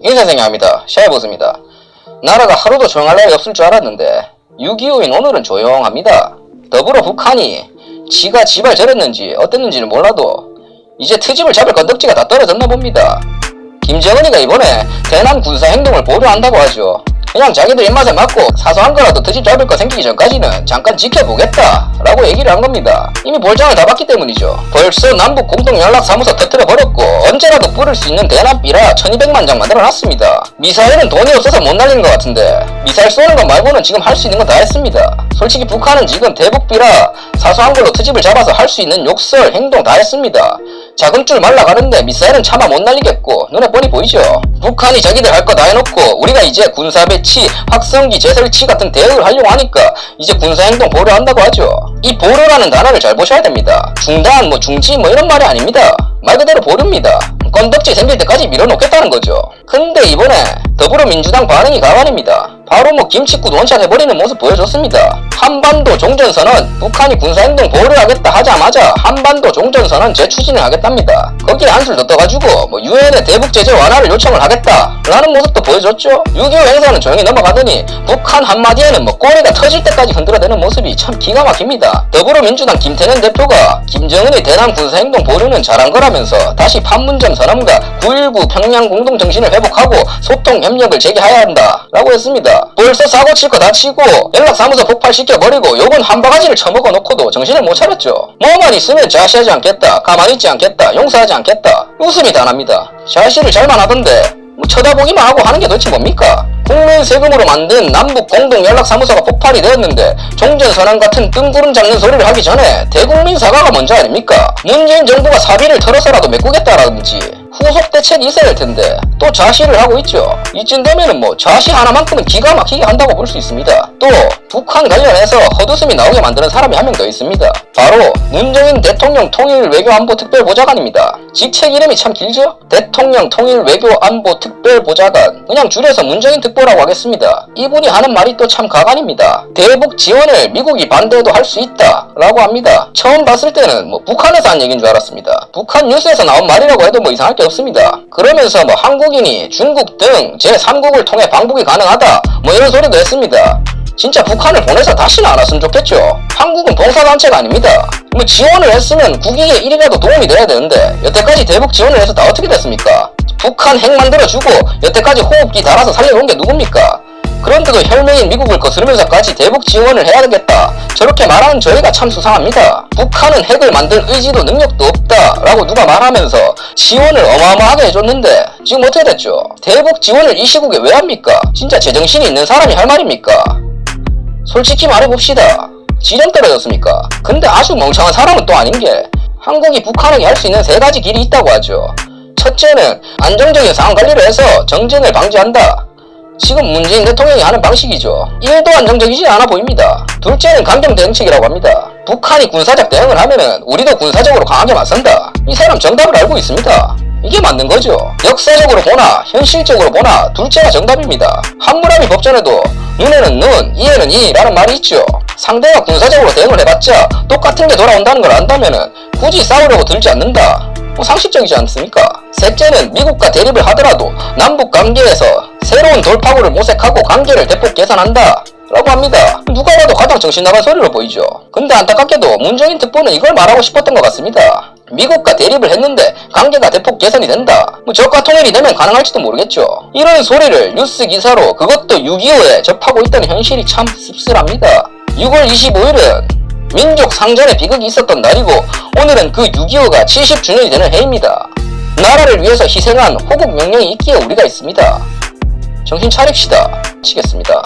인사생야합니다. 샤이보스입니다. 나라가 하루도 조용할 날이 없을 줄 알았는데 6.25인 오늘은 조용합니다. 더불어 북한이 지가 지발 저렸는지 어땠는지는 몰라도 이제 트집을 잡을 건덕지가 다 떨어졌나 봅니다. 김정은이가 이번에 대남 군사행동을 보류한다고 하죠. 그냥 자기들 입맛에 맞고 사소한 거라도 트집 잡을 거 생기기 전까지는 잠깐 지켜보겠다 라고 얘기를 한 겁니다. 이미 볼장을 다 봤기 때문이죠. 벌써 남북 공동연락사무소 터뜨려버렸고 언제라도 뿌릴 수 있는 대남비라 1200만 장 만들어놨습니다. 미사일은 돈이 없어서 못 날리는 것 같은데 미사일 쏘는 것 말고는 지금 할 수 있는 건 다 했습니다. 솔직히 북한은 지금 대북비라 사소한 걸로 트집을 잡아서 할 수 있는 욕설 행동 다 했습니다. 작은 줄 말라가는데 미사일은 차마 못 날리겠고 눈에 뻔히 보이죠. 북한이 자기들 할 거 다 해놓고 우리가 이제 군사 배치, 확성기 재설치 같은 대응을 하려고 하니까 이제 군사행동 보류한다고 하죠. 이 보류라는 단어를 잘 보셔야 됩니다. 중단, 중지 이런 말이 아닙니다. 말 그대로 보류입니다. 건덕지 생길 때까지 밀어놓겠다는 거죠. 근데 이번에 더불어민주당 반응이 가관입니다. 바로 김칫국 원샷해버리는 모습 보여줬습니다. 한반도 종전선언, 북한이 군사행동 보류하겠다 하자마자 한반도 종전선언 재추진을 하겠답니다. 거기에 한술 더 떠가지고 유엔에 대북제재 완화를 요청을 하겠다 라는 모습도 보여줬죠. 6.25 행사는 조용히 넘어가더니 북한 한마디에는 꼬리가 터질 때까지 흔들어대는 모습이 참 기가 막힙니다. 더불어민주당 김태년 대표가 김정은의 대남 군사행동 보류는 잘한 거라면서 다시 판문점 선언과 9.19 평양 공동정신을 회복하고 소통 협력을 재개해야 한다 라고 했습니다. 벌써 사고 칠 거 다 치고 연락사무소 폭발시켜버리고 요건 한 바가지를 처먹어 놓고도 정신을 못 차렸죠. 뭐만 있으면 좌시하지 않겠다, 가만히 있지 않겠다, 용서하지 않겠다, 웃음이 다 납니다. 좌시를 잘만 하던데 쳐다보기만 하고 하는 게 도대체 뭡니까? 국민 세금으로 만든 남북 공동연락사무소가 폭발이 되었는데 종전선언 같은 뜬구름 잡는 소리를 하기 전에 대국민 사과가 먼저 아닙니까? 문재인 정부가 사비를 털어서라도 메꾸겠다라든지 후속 대책이 있어야 할 텐데 또 좌시를 하고 있죠. 이쯤 되면은 좌시 하나만큼은 기가 막히게 한다고 볼 수 있습니다. 또 북한 관련해서 헛웃음이 나오게 만드는 사람이 한 명 더 있습니다. 바로 문재인 대통령 통일외교안보특별보좌관입니다. 직책 이름이 참 길죠? 대통령 통일외교안보특별보좌관, 그냥 줄여서 문재인 특보라고 하겠습니다. 이분이 하는 말이 또 참 가관입니다. 대북 지원을 미국이 반대해도 할 수 있다 라고 합니다. 처음 봤을 때는 북한에서 한 얘기인 줄 알았습니다. 북한 뉴스에서 나온 말이라고 해도 이상할 게 없습니다. 그러면서 한국인이 중국 등 제3국을 통해 방북이 가능하다 이런 소리도 했습니다. 진짜 북한을 보내서 다시는 안 왔으면 좋겠죠. 한국은 봉사단체가 아닙니다. 지원을 했으면 국익에 일이라도 도움이 돼야 되는데 여태까지 대북 지원을 해서 다 어떻게 됐습니까? 북한 핵 만들어주고 여태까지 호흡기 달아서 살려놓은 게 누굽니까? 그런데도 혈맹인 미국을 거스르면서까지 대북 지원을 해야 되겠다 저렇게 말하는 저희가 참 수상합니다. 북한은 핵을 만들 의지도 능력도 없다 라고 누가 말하면서 지원을 어마어마하게 해줬는데 지금 어떻게 됐죠? 대북 지원을 이 시국에 왜 합니까? 진짜 제정신이 있는 사람이 할 말입니까? 솔직히 말해봅시다. 지령 떨어졌습니까? 근데 아주 멍청한 사람은 또 아닌 게 한국이 북한에게 할 수 있는 3가지 길이 있다고 하죠. 첫째는 안정적인 상황관리를 해서 정전을 방지한다. 지금 문재인 대통령이 하는 방식이죠. 1도 안정적이지 않아 보입니다. 둘째는 강경대응책이라고 합니다. 북한이 군사적 대응을 하면은 우리도 군사적으로 강하게 맞선다. 이 사람 정답을 알고 있습니다. 이게 맞는 거죠. 역사적으로 보나 현실적으로 보나 둘째가 정답입니다. 함무라비 법전에도 눈에는 눈, 이에는 이라는 말이 있죠. 상대가 군사적으로 대응을 해봤자 똑같은 게 돌아온다는 걸 안다면은 굳이 싸우려고 들지 않는다. 상식적이지 않습니까? 셋째는 미국과 대립을 하더라도 남북 관계에서 새로운 돌파구를 모색하고 관계를 대폭 개선한다 라고 합니다. 누가 봐도 가장 정신 나간 소리로 보이죠. 근데 안타깝게도 문재인 특보는 이걸 말하고 싶었던 것 같습니다. 미국과 대립을 했는데 관계가 대폭 개선이 된다. 적과 통일이 되면 가능할지도 모르겠죠. 이런 소리를 뉴스 기사로 그것도 6.25에 접하고 있다는 현실이 참 씁쓸합니다. 6월 25일은 민족 상전의 비극이 있었던 날이고 오늘은 그 6.25가 70주년이 되는 해입니다. 나라를 위해서 희생한 호국 명령이 있기에 우리가 있습니다. 정신 차립시다. 치겠습니다.